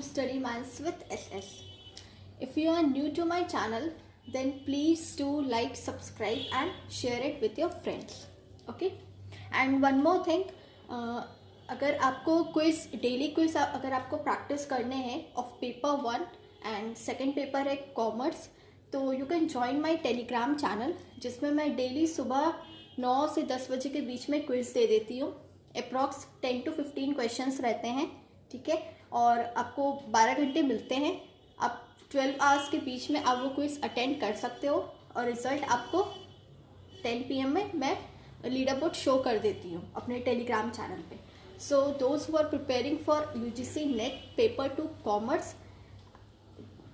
to Study Minds with SS. If you are new to my channel, then please do like, subscribe and share it with your friends. Okay? And one more thing, अगर आपको quiz daily quiz अगर आपको practice करने हैं of paper 1 and second paper है commerce, तो you can join my Telegram channel, जिसमें मैं डेली सुबह 9 से 10 बजे के बीच में क्विज दे देती हूँ. अप्रॉक्स 10 to 15 क्वेश्चंस रहते हैं, ठीक है, और आपको 12 घंटे मिलते हैं. आप 12 आवर्स के बीच में आप वो क्विज अटेंड कर सकते हो और रिजल्ट आपको 10 PM में मैं लीडर बोर्ड शो कर देती हूँ अपने टेलीग्राम चैनल पे. So those who are preparing for UGC net paper 2 commerce,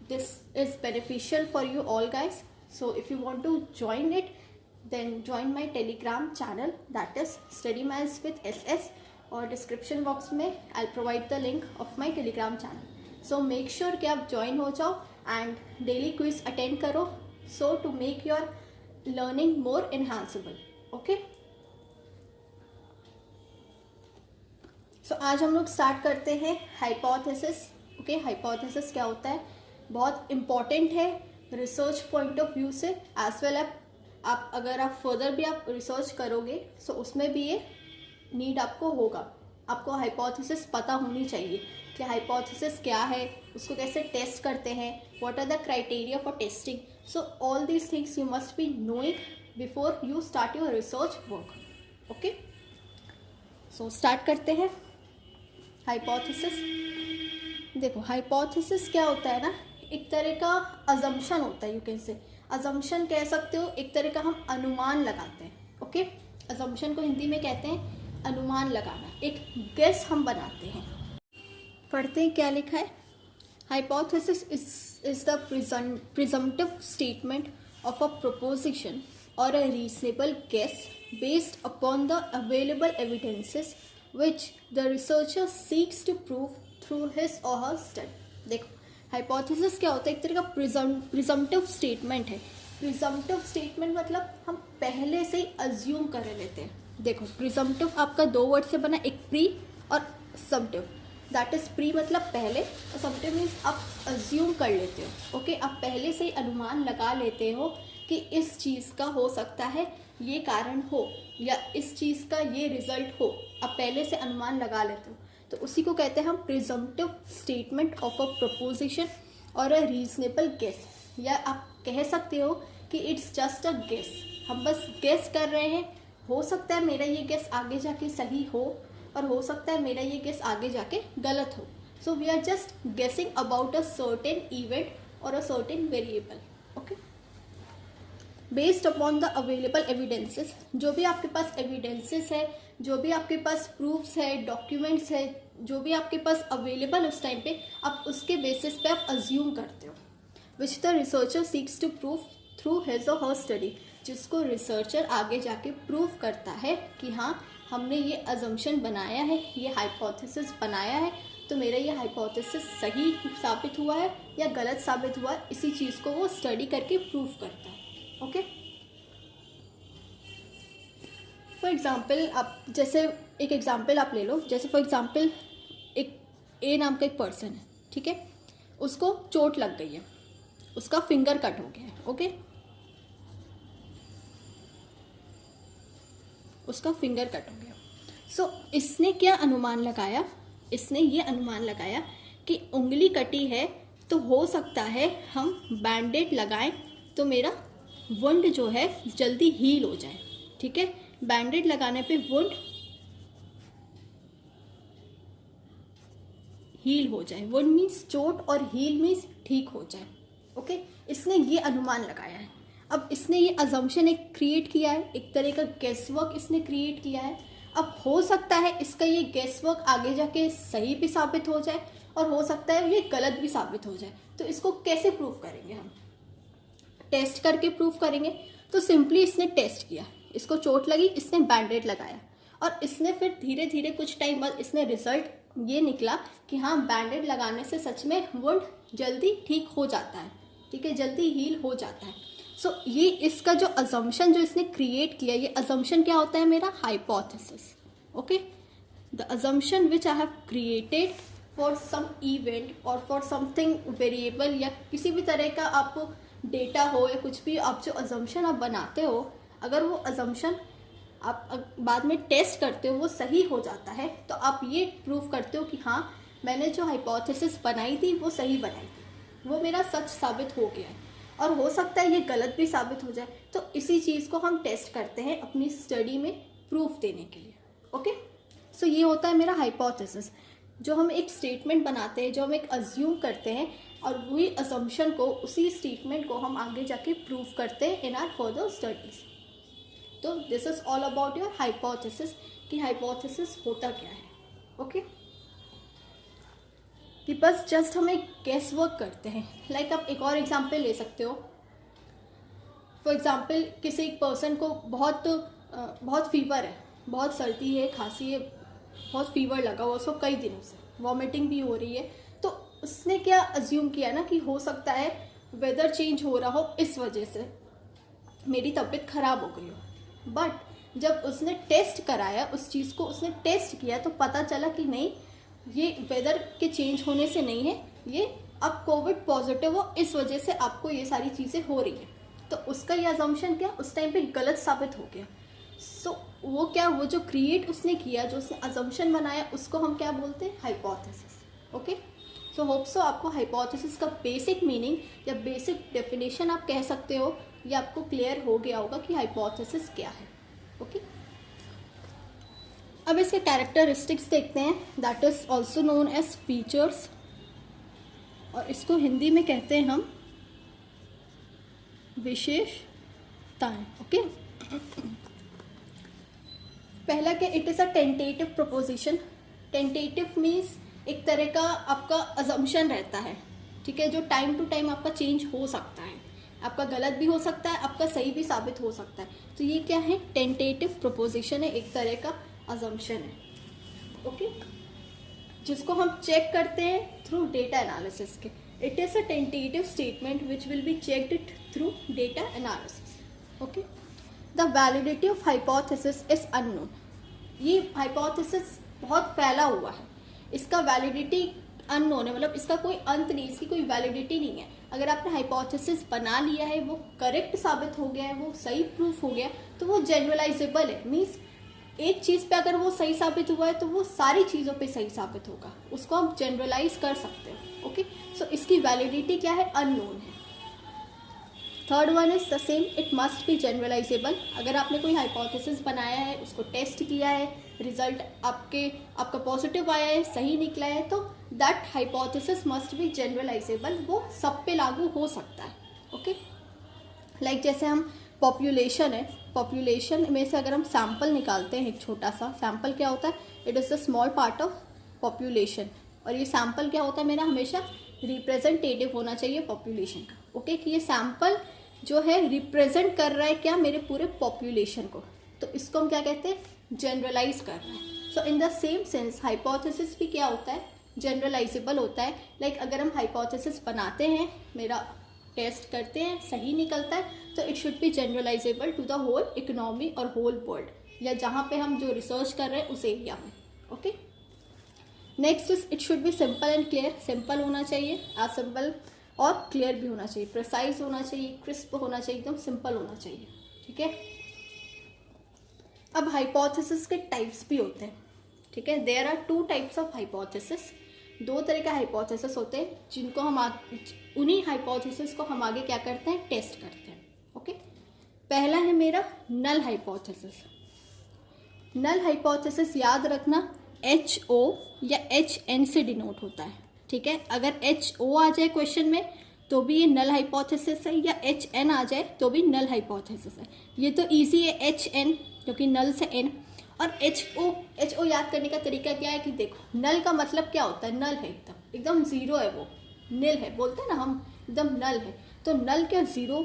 this is beneficial for you all guys. So if you want to join it, then join my telegram channel, that is Study Minds with SS, और description box में I'll provide the link of my telegram channel. So make sure कि आप join हो जाओ and daily quiz attend करो, so to make your learning more enhanceable. Okay? So आज हम लोग start करते हैं hypothesis. Okay, hypothesis क्या होता है, बहुत इम्पॉर्टेंट है रिसर्च पॉइंट ऑफ व्यू से, एज वेल आप अगर आप फर्दर भी आप रिसर्च करोगे सो उसमें भी ये नीड आपको होगा. आपको हाइपोथेसिस पता होनी चाहिए कि हाइपोथेसिस क्या है, उसको कैसे टेस्ट करते हैं, what are the criteria for testing. So all these things you must be knowing before you start your research work. Okay, so start करते हैं. हाइपोथेसिस, देखो हाइपोथेसिस क्या होता है ना, एक तरह का अजम्पशन होता है. यू कैन से अजम्पशन कह सकते हो, एक तरह का हम अनुमान लगाते हैं. ओके, अजम्पशन को हिंदी में कहते हैं अनुमान लगाना, एक गेस हम बनाते हैं. पढ़ते हैं क्या लिखा है. Hypothesis is the presumptive statement of a proposition और a reasonable guess based upon the available evidences which the researcher seeks to prove through his or her study. देखो हाइपोथेसिस क्या होता है, एक तरह का प्रिजम्प्टिव स्टेटमेंट है. प्रिजम्प्टिव स्टेटमेंट मतलब हम पहले से ही अज्यूम कर लेते हैं. देखो प्रिजम्प्टिव आपका 2 वर्ड से बना, एक प्री और सम्प्टिव. दैट इज प्री मतलब पहले, और सम्प्टिव मीन्स आप अज्यूम कर लेते हो. ओके, आप पहले से ही अनुमान लगा लेते हो कि इस चीज़ का हो सकता है ये कारण हो, या इस चीज़ का ये रिजल्ट हो. आप पहले से अनुमान लगा लेते हो, तो उसी को कहते हैं हम presumptive statement of a preposition और अ रीजनेबल गेस. या आप कह सकते हो कि इट्स जस्ट अ गेस, हम बस गेस कर रहे हैं. हो सकता है मेरा ये गेस आगे जाके सही हो, और हो सकता है मेरा ये गेस आगे जाके गलत हो. So we are just guessing about a certain event और a certain variable. Okay, based upon the available evidences, जो भी आपके पास एविडेंसेस है, जो भी आपके पास प्रूफ्स है, डॉक्यूमेंट्स है, जो भी आपके पास अवेलेबल उस टाइम पे, आप उसके बेसिस पे आप अज्यूम करते हो. Which the researcher seeks to prove through his or her study, जिसको रिसर्चर आगे जाके प्रूव करता है कि हाँ हमने ये अजम्पशन बनाया है, ये हाइपोथेसिस बनाया है, तो मेरा ये हाइपोथेसिस सही साबित हुआ है या गलत साबित हुआ है. इसी चीज़ को वो स्टडी करके प्रूव करता है. ओके, फॉर एग्ज़ाम्पल आप जैसे एक एग्ज़ाम्पल आप ले लो. जैसे फॉर एग्ज़ाम्पल एक ए नाम का एक पर्सन है, ठीक है, उसको चोट लग गई है, उसका फिंगर कट हो गया है. ओके, उसका फिंगर कट हो गया. सो इसने क्या अनुमान लगाया, इसने ये अनुमान लगाया कि उंगली कटी है तो हो सकता है हम बैंडेड लगाएं तो मेरा वुंड जो है जल्दी हील हो जाए. ठीक है, बैंडेड लगाने पे वुंड हील हो जाए. वुंड मीन्स चोट और हील मीन्स ठीक हो जाए. ओके, इसने ये अनुमान लगाया है. अब इसने ये अजम्पशन एक क्रिएट किया है, एक तरह का गेस वर्क इसने क्रिएट किया है. अब हो सकता है इसका ये गेस वर्क आगे जाके सही भी साबित हो जाए, और हो सकता है ये गलत भी साबित हो जाए. तो इसको कैसे प्रूव करेंगे हम, टेस्ट करके प्रूव करेंगे. तो सिंपली इसने टेस्ट किया, इसको चोट लगी, इसने बैंडेड लगाया, और इसने फिर धीरे धीरे कुछ टाइम बाद इसने रिजल्ट ये निकला कि हाँ बैंडेड लगाने से सच में वुंड जल्दी ठीक हो जाता है. ठीक है, जल्दी हील हो जाता है. सो ये इसका जो अजम्पशन जो इसने क्रिएट किया, ये अजम्पशन क्या होता है मेरा, hypothesis. Okay, the assumption which I have created for some event or for something variable या किसी भी तरह का आप डेटा हो या कुछ भी आप जो अजम्पशन आप बनाते हो, अगर वो अजम्पशन आप बाद में टेस्ट करते हो वो सही हो जाता है, तो आप ये प्रूव करते हो कि हाँ मैंने जो हाइपोथेसिस बनाई थी वो सही बनाई थी, वो मेरा सच साबित हो गया है। और हो सकता है ये गलत भी साबित हो जाए, तो इसी चीज़ को हम टेस्ट करते हैं अपनी स्टडी में प्रूफ देने के लिए। ओके, सो ये होता है मेरा हाइपोथेसिस, जो हम एक स्टेटमेंट बनाते हैं, जो हम एक अज्यूम करते हैं और वही असम्पशन को, उसी स्टेटमेंट को हम आगे जाके प्रूव करते हैं इन आर फर्दर स्टडीज। तो this is all about your hypothesis कि हाइपोथेसिस होता क्या है। ओके, कि बस जस्ट हम एक गेस वर्क करते हैं। लाइक आप एक और एग्जांपल ले सकते हो। फॉर एग्जांपल किसी एक पर्सन को बहुत फीवर है, बहुत सर्दी है, खांसी है, बहुत फीवर लगा हुआ उसको कई दिनों से, वॉमिटिंग भी हो रही है, तो उसने क्या अज्यूम किया ना कि हो सकता है वेदर चेंज हो रहा हो, इस वजह से मेरी तबीयत खराब हो गई हो। बट जब उसने टेस्ट कराया, उस चीज़ को उसने टेस्ट किया, तो पता चला कि नहीं, ये वेदर के चेंज होने से नहीं है, ये अब कोविड पॉजिटिव हो, इस वजह से आपको ये सारी चीज़ें हो रही है। तो उसका ये अजम्पशन क्या उस टाइम पे गलत साबित हो गया। सो वो क्या, वो जो क्रिएट उसने किया, जो उसने अजम्पशन बनाया, उसको हम क्या बोलते हैं, hypothesis. Okay, so hope so आपको हाइपोथेसिस का बेसिक मीनिंग या बेसिक डेफिनेशन आप कह सकते हो, ये आपको क्लियर हो गया होगा कि हाइपोथेसिस क्या है। ओके, अब इसके कैरेक्टरिस्टिक्स देखते हैं, that is also known as features, और इसको हिंदी में कहते हैं हम विशेषताएं। ओके, पहला क्या, it is a tentative proposition. Tentative means एक तरह का आपका अजम्पशन रहता है, ठीक है, जो टाइम टू टाइम आपका चेंज हो सकता है, आपका गलत भी हो सकता है, आपका सही भी साबित हो सकता है। तो ये क्या है, टेंटेटिव प्रोपोजिशन है, एक तरह का अजम्पशन है। ओके, जिसको हम चेक करते हैं थ्रू डेटा एनालिसिस के। It is a tentative statement which will be checked through data analysis. Okay, the validity of hypothesis is unknown. ये हाइपोथेसिस बहुत फैला हुआ है, इसका वैलिडिटी अननोन है, मतलब इसका कोई अंत नहीं, इसकी कोई वैलिडिटी नहीं है। अगर आपने हाइपोथेसिस बना लिया है, वो करेक्ट साबित हो गया है, वो सही प्रूफ हो गया, तो वो जनरलाइजेबल है। मीन्स एक चीज़ पे अगर वो सही साबित हुआ है तो वो सारी चीज़ों पे सही साबित होगा, उसको हम जनरलाइज कर सकते हैं। ओके, सो इसकी वैलिडिटी क्या है, अननोन है। Third one is the same, it must be generalisable. अगर आपने कोई हाइपोथेसिस बनाया है, उसको टेस्ट किया है, रिजल्ट आपका पॉजिटिव आया है, सही निकला है, तो दैट हाइपोथेसिस मस्ट बी जनरलाइजेबल, वो सब पे लागू हो सकता है। ओके, लाइक जैसे हम पॉपुलेशन है, पॉपुलेशन में से अगर हम सैम्पल निकालते हैं, एक छोटा सा सैम्पल क्या होता है, it is the small part of population, और ये सैम्पल क्या होता है मेरा, हमेशा रिप्रेजेंटेटिव होना चाहिए पॉपुलेशन का। ओके, कि ये सैम्पल जो है रिप्रेजेंट कर रहा है क्या, मेरे पूरे पॉपुलेशन को, तो इसको हम क्या कहते हैं, जनरलाइज कर रहा है। So in the same sense hypothesis भी क्या होता है, जनरलाइजेबल होता है। लाइक अगर हम हाइपोथेसिस बनाते हैं, मेरा टेस्ट करते हैं, सही निकलता है, तो it should be generalisable to the whole economy और होल वर्ल्ड, या जहाँ पे हम जो रिसर्च कर रहे हैं उस एरिया में। Okay, next is it should B simple and clear. Simple होना चाहिए, एज सिंपल और क्लियर भी होना चाहिए, प्रिसाइज होना चाहिए, क्रिस्प होना चाहिए, एकदम सिंपल होना चाहिए। ठीक है, अब हाइपोथेसिस के टाइप्स भी होते हैं। ठीक है, there are 2 types of hypothesis. 2 तरह का हाइपोथेसिस होते हैं, जिनको हम उन्हीं हाइपोथेसिस को हम आगे क्या करते हैं, टेस्ट करते हैं। ओके, पहला है मेरा नल हाइपोथेसिस। नल हाइपोथेसिस याद रखना HO या HN से डिनोट होता है। ठीक है, अगर HO आ जाए क्वेश्चन में तो भी ये नल हाइपोथेसिस है, या HN आ जाए तो भी नल हाइपोथेसिस है। ये तो इजी है, HN क्योंकि नल से N। और HO याद करने का तरीका क्या है कि देखो, नल का मतलब क्या होता है, नल है, एकदम जीरो है, वो नील है, बोलते हैं ना हम, एकदम नल है। तो नल क्या, जीरो,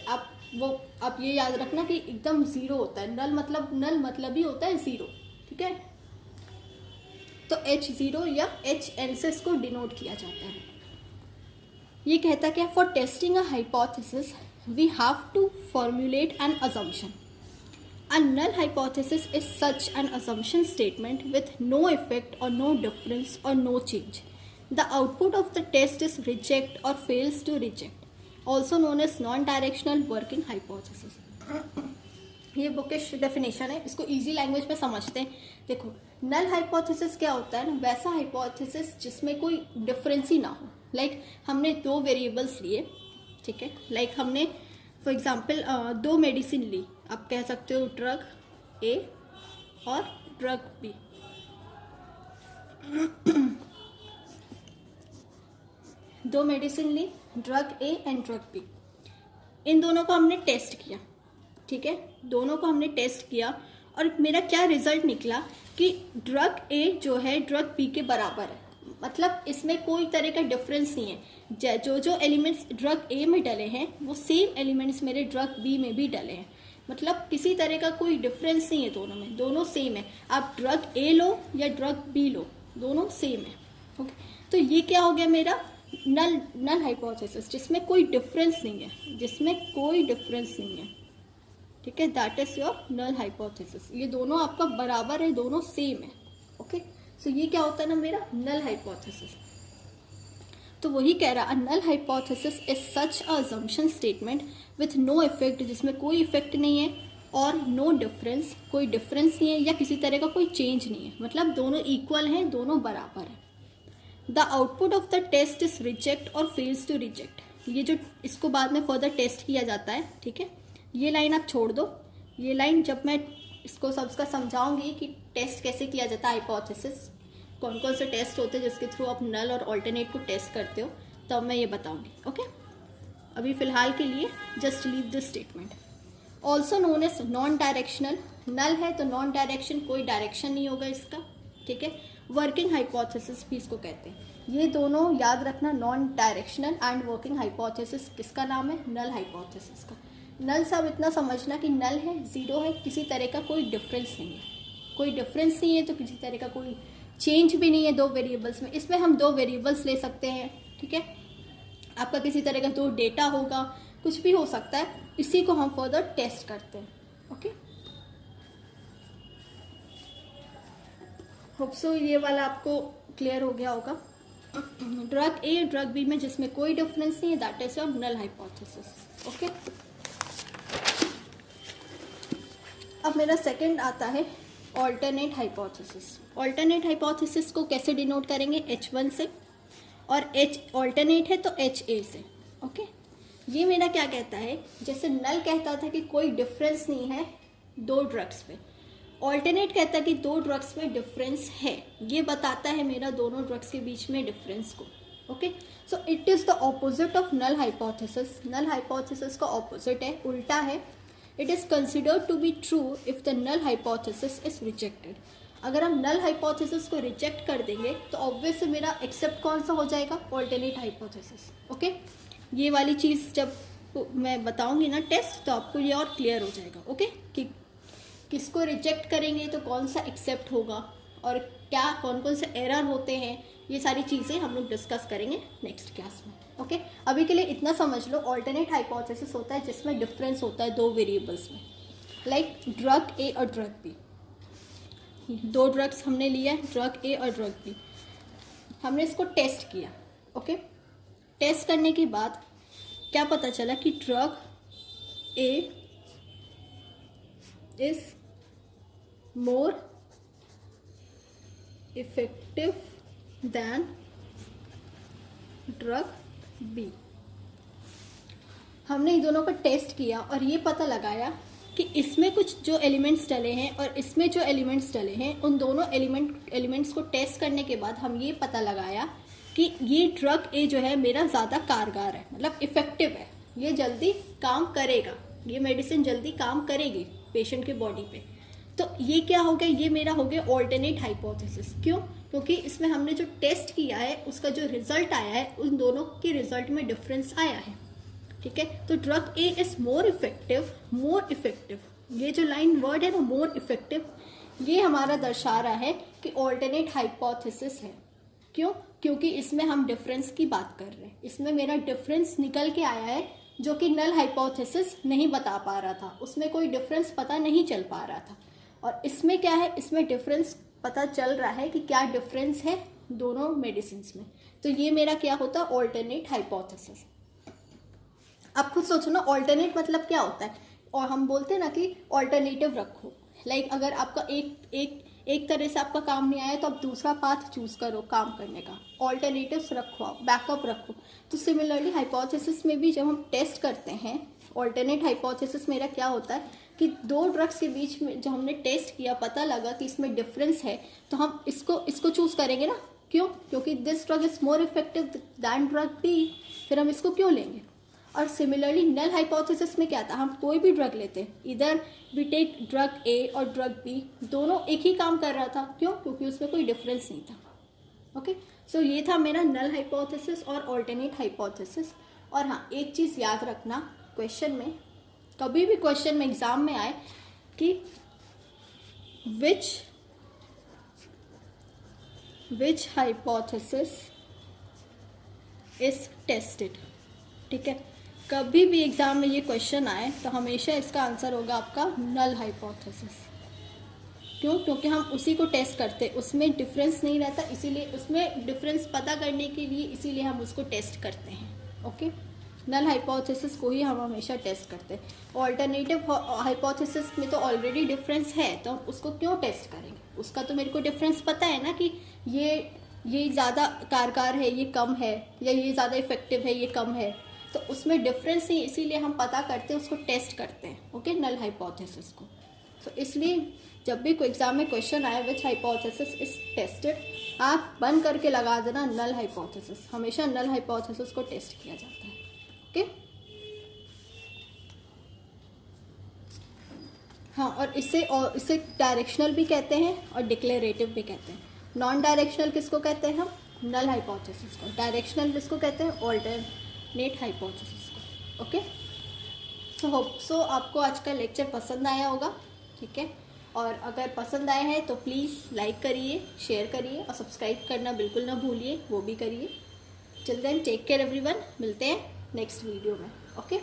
आप ये याद रखना कि एकदम जीरो होता है। नल मतलब ही होता है जीरो। ठीक है, तो H0 या HN से इसको डिनोट किया जाता है। ये कहता क्या, for testing a hypothesis we have to formulate an assumption. A null hypothesis is such an assumption statement with no effect or no difference or no change. The output of the test is reject or fails to reject, also known as non-directional working hypothesis. ये bookish definition है, इसको easy language में समझते हैं. देखो, null hypothesis क्या होता है ना, वैसा हाइपोथेसिस जिसमें कोई डिफरेंस ही ना हो. लाइक हमने दो वेरिएबल्स लिए, ठीक है. लाइक हमने फॉर एग्जांपल दो मेडिसिन ली, आप कह सकते हो ड्रग ए और ड्रग बी. दो मेडिसिन ली, drug A and drug B. इन दोनों को हमने टेस्ट किया, ठीक है. दोनों को हमने टेस्ट किया और मेरा क्या रिजल्ट निकला कि ड्रग ए जो है ड्रग बी के बराबर है. मतलब इसमें कोई तरह का डिफरेंस नहीं है. जो एलिमेंट्स ड्रग ए में डले हैं वो सेम एलिमेंट्स मेरे ड्रग बी में भी डले हैं. मतलब किसी तरह का कोई डिफरेंस नहीं है दोनों में, दोनों सेम है. आप ड्रग ए लो या ड्रग बी लो, दोनों सेम है. ओके, तो ये क्या हो गया मेरा नल हाइपोथेसिस, जिसमें कोई डिफरेंस नहीं है, जिसमें कोई डिफरेंस नहीं है. ठीक है, that is your null hypothesis. ये दोनों आपका बराबर है, दोनों सेम है. ओके, सो ये क्या होता है ना मेरा नल हाइपोथेसिस. तो वही कह रहा, null hypothesis is such a assumption statement with no effect, जिसमें कोई इफेक्ट नहीं है, और नो डिफरेंस, कोई डिफरेंस नहीं है या किसी तरह का कोई चेंज नहीं है. मतलब दोनों इक्वल हैं, दोनों बराबर हैं. The output of the test is reject or fails to reject. ये जो इसको बाद में फर्दर टेस्ट किया जाता है, ठीक है. ये लाइन आप छोड़ दो. ये लाइन जब मैं इसको सबका समझाऊंगी कि टेस्ट कैसे किया जाता है, हाइपोथेसिस कौन कौन से टेस्ट होते हैं जिसके थ्रू आप नल और ऑल्टरनेट को टेस्ट करते हो, तब मैं ये बताऊंगी. ओके, अभी फिलहाल के लिए just leave this statement. Also known as non directional. Null है तो नॉन डायरेक्शन, कोई डायरेक्शन नहीं होगा इसका, ठीक है. वर्किंग हाइपोथेसिस भी इसको कहते हैं. ये दोनों याद रखना, non directional and working hypothesis. किसका नाम है? नल हाइपोथेसिस का. नल सब इतना समझना कि नल है, जीरो है, किसी तरह का कोई डिफरेंस नहीं है. कोई डिफरेंस नहीं है तो किसी तरह का कोई चेंज भी नहीं है दो वेरिएबल्स में. इसमें हम दो वेरिएबल्स ले सकते हैं, ठीक है. आपका किसी तरह का दो डेटा होगा, कुछ भी हो सकता है, इसी को हम फर्दर टेस्ट करते हैं. ओके, होप सो ये वाला आपको क्लियर हो गया होगा. ड्रग ए ड्रग बी में जिसमें कोई डिफरेंस नहीं है, that is your null hypothesis. Okay, अब मेरा सेकंड आता है ऑल्टरनेट हाइपोथेसिस. ऑल्टरनेट हाइपोथेसिस को कैसे डिनोट करेंगे? H1 से, और H ऑल्टरनेट है तो HA से. ओके, ये मेरा क्या कहता है, जैसे नल कहता था कि कोई डिफरेंस नहीं है दो ड्रग्स पे, ऑल्टरनेट कहता है कि दो ड्रग्स में डिफरेंस है. ये बताता है मेरा दोनों ड्रग्स के बीच में डिफरेंस को. Okay, so it is the opposite of null hypothesis. Null hypothesis का ऑपोजिट है, उल्टा है. It is considered to be true if the null hypothesis is rejected. अगर हम नल हाइपोथेसिस को रिजेक्ट कर देंगे तो ऑब्वियसली मेरा एक्सेप्ट कौन सा हो जाएगा? Alternate hypothesis. ओके, ये वाली चीज़ जब मैं बताऊंगी ना टेस्ट, तो आपको ये और क्लियर हो जाएगा. ओके, कि किसको रिजेक्ट करेंगे तो कौन सा एक्सेप्ट होगा और क्या कौन कौन से एरर होते हैं, ये सारी चीज़ें हम लोग डिस्कस करेंगे नेक्स्ट क्लास में. ओके, अभी के लिए इतना समझ लो, ऑल्टरनेट हाइपोथेसिस होता है जिसमें डिफरेंस होता है दो वेरिएबल्स में. लाइक ड्रग ए और ड्रग बी, दो ड्रग्स हमने लिया, ड्रग ए और ड्रग बी. हमने इसको टेस्ट किया. ओके, टेस्ट करने के बाद क्या पता चला कि drug A is more effective then drug B. हमने इन दोनों का टेस्ट किया और ये पता लगाया कि इसमें कुछ जो एलिमेंट्स डले हैं और इसमें जो एलिमेंट्स डले हैं, उन दोनों एलिमेंट्स को टेस्ट करने के बाद हम ये पता लगाया कि ये ड्रग ए जो है मेरा ज़्यादा कारगर है, मतलब इफ़ेक्टिव है, ये जल्दी काम करेगा, ये मेडिसिन जल्दी काम करेगी पेशेंट के बॉडी पे. तो ये क्या हो गया? ये मेरा हो गया ऑल्टरनेट हाइपोथेसिस. क्यों? क्योंकि इसमें हमने जो टेस्ट किया है उसका जो रिजल्ट आया है, उन दोनों के रिजल्ट में डिफरेंस आया है. ठीक है, तो drug A is more effective. More effective, ये जो लाइन वर्ड है ना, मोर इफेक्टिव, ये हमारा दर्शा रहा है कि ऑल्टरनेट हाइपोथेसिस है. क्यों? क्योंकि इसमें हम डिफरेंस की बात कर रहे हैं, इसमें मेरा डिफरेंस निकल के आया है जो कि नल हाइपोथेसिस नहीं बता पा रहा था, उसमें कोई डिफरेंस पता नहीं चल पा रहा था। और इसमें क्या है, इसमें डिफरेंस पता चल रहा है कि क्या डिफरेंस है दोनों मेडिसिन में। तो ये मेरा क्या होता है, ऑल्टरनेट हाइपोथेसिस। आप खुद सोचो ना, ऑल्टरनेट मतलब क्या होता है। और हम बोलते हैं ना कि ऑल्टरनेटिव रखो, लाइक अगर आपका एक तरह से आपका काम नहीं आया तो आप दूसरा पाथ चूज करो काम करने का, ऑल्टरनेटिव्स रखो, आप बैकअप रखो। तो सिमिलरली हाइपोथेसिस में भी जब हम टेस्ट करते हैं, ऑल्टरनेट हाइपोथेसिस मेरा क्या होता है कि दो ड्रग्स के बीच में जो हमने टेस्ट किया, पता लगा कि इसमें डिफरेंस है, तो हम इसको चूज करेंगे ना। क्यों? क्योंकि this drug is more effective than drug B, फिर हम इसको क्यों लेंगे। और सिमिलरली नल हाइपोथेसिस में क्या था, हम कोई भी ड्रग लेते हैं, इधर वी टेक ड्रग ए और ड्रग बी, दोनों एक ही काम कर रहा था। क्यों? क्योंकि उसमें कोई डिफरेंस नहीं था। ओके, सो ये था मेरा नल हाइपोथेसिस और ऑल्टरनेट हाइपोथेसिस। और हाँ, एक चीज़ याद रखना, क्वेश्चन में कभी भी क्वेश्चन में एग्जाम में आए कि विच हाइपोथेसिस इज टेस्टेड। ठीक है, कभी भी एग्जाम में ये क्वेश्चन आए तो हमेशा इसका आंसर होगा आपका नल हाइपोथेसिस। क्यों? क्योंकि हम उसी को टेस्ट करते हैं, उसमें डिफरेंस नहीं रहता, इसीलिए उसमें डिफरेंस पता करने के लिए इसीलिए हम उसको टेस्ट करते हैं। ओके, नल हाइपोथेसिस को ही हम हमेशा टेस्ट करते हैं। ऑल्टरनेटिव हाइपोथेसिस में तो ऑलरेडी डिफरेंस है, तो हम उसको क्यों टेस्ट करेंगे। उसका तो मेरे को डिफरेंस पता है ना कि ये ज़्यादा कारगर है, ये कम है, या ये ज़्यादा इफेक्टिव है, ये कम है। तो उसमें डिफरेंस ही, इसीलिए हम पता करते हैं, उसको टेस्ट करते हैं। ओके, नल हाइपोथेसिस को। तो इसलिए जब भी कोई एग्जाम में क्वेश्चन आए विच हाइपोथेसिस इज टेस्टेड, आप बंद करके लगा देना नल हाइपोथेसिस। हमेशा नल हाइपोथेसिस को टेस्ट किया जाता है। ओके, हाँ, और इसे डायरेक्शनल भी कहते हैं और डिक्लेरेटिव भी कहते हैं। नॉन डायरेक्शनल किसको कहते हैं हम, नल हाइपोथेसिस को। डायरेक्शनल किसको कहते हैं, ऑल्टरनेट हाइपोथेसिस को। ओके, सो होप सो आपको आज का लेक्चर पसंद आया होगा। ठीक है, और अगर पसंद आया है तो प्लीज़ लाइक करिए, शेयर करिए और सब्सक्राइब करना बिल्कुल ना भूलिए, वो भी करिए। Till then take care everyone, मिलते हैं नेक्स्ट वीडियो में। ओके।